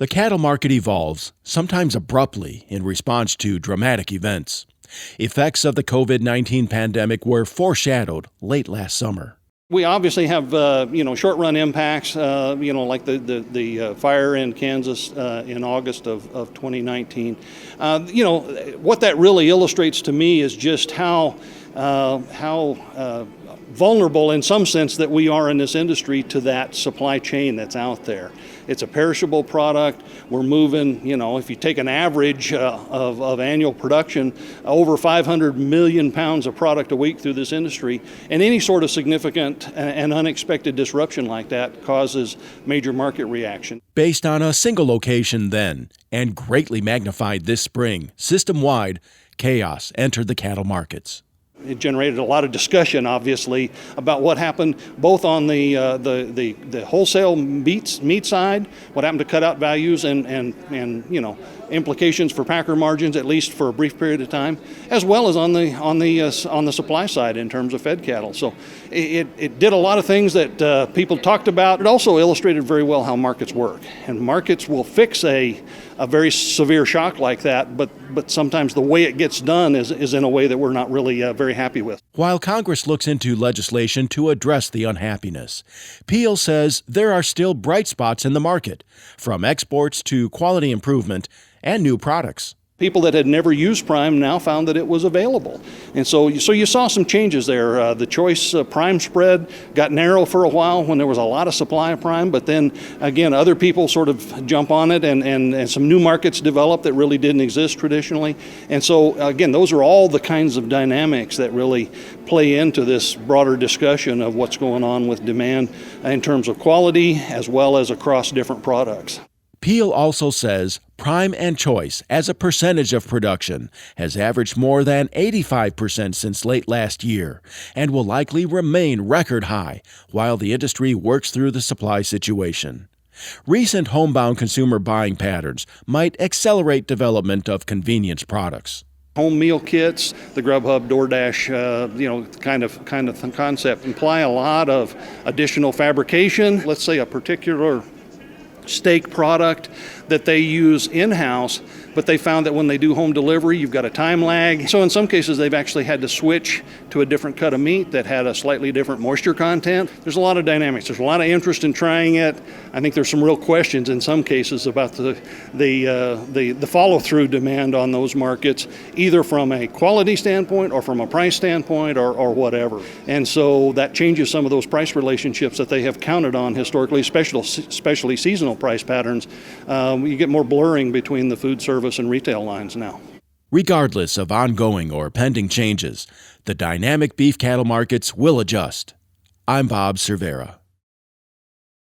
The cattle market evolves, sometimes abruptly, in response to dramatic events. Effects of the COVID-19 pandemic were foreshadowed late last summer. We obviously have, short-run impacts, like the fire in Kansas in August of 2019. What that really illustrates to me is just how vulnerable in some sense that we are in this industry to that supply chain that's out there. It's a perishable product. We're moving, if you take an average of annual production, over 500 million pounds of product a week through this industry, and any sort of significant and unexpected disruption like that causes major market reaction. Based on a single location then, and greatly magnified this spring, system-wide, chaos entered the cattle markets. It generated a lot of discussion, obviously, about what happened both on the wholesale meat side, what happened to cutout values and implications for packer margins, at least for a brief period of time, as well as on the supply side in terms of fed cattle. So it did a lot of things that people talked about. It also illustrated very well how markets work, and markets will fix a very severe shock like that, but sometimes the way it gets done is in a way that we're not really very happy with. While Congress looks into legislation to address the unhappiness, Peel says there are still bright spots in the market, from exports to quality improvement and new products. People that had never used Prime now found that it was available. And so you saw some changes there. The choice Prime spread got narrow for a while when there was a lot of supply of Prime, but then again, other people sort of jump on it and some new markets develop that really didn't exist traditionally. And so again, those are all the kinds of dynamics that really play into this broader discussion of what's going on with demand in terms of quality as well as across different products. Peel also says Prime and Choice, as a percentage of production, has averaged more than 85% since late last year and will likely remain record high while the industry works through the supply situation. Recent homebound consumer buying patterns might accelerate development of convenience products. Home meal kits, the Grubhub, DoorDash, kind of concept imply a lot of additional fabrication. Let's say a particular steak product that they use in-house, but they found that when they do home delivery, you've got a time lag. So in some cases, they've actually had to switch to a different cut of meat that had a slightly different moisture content. There's a lot of dynamics. There's a lot of interest in trying it. I think there's some real questions in some cases about the follow-through demand on those markets, either from a quality standpoint or from a price standpoint or whatever. And so that changes some of those price relationships that they have counted on historically, especially seasonal price patterns. You get more blurring between the food service and retail lines now. Regardless of ongoing or pending changes, the dynamic beef cattle markets will adjust. I'm Bob Cervera.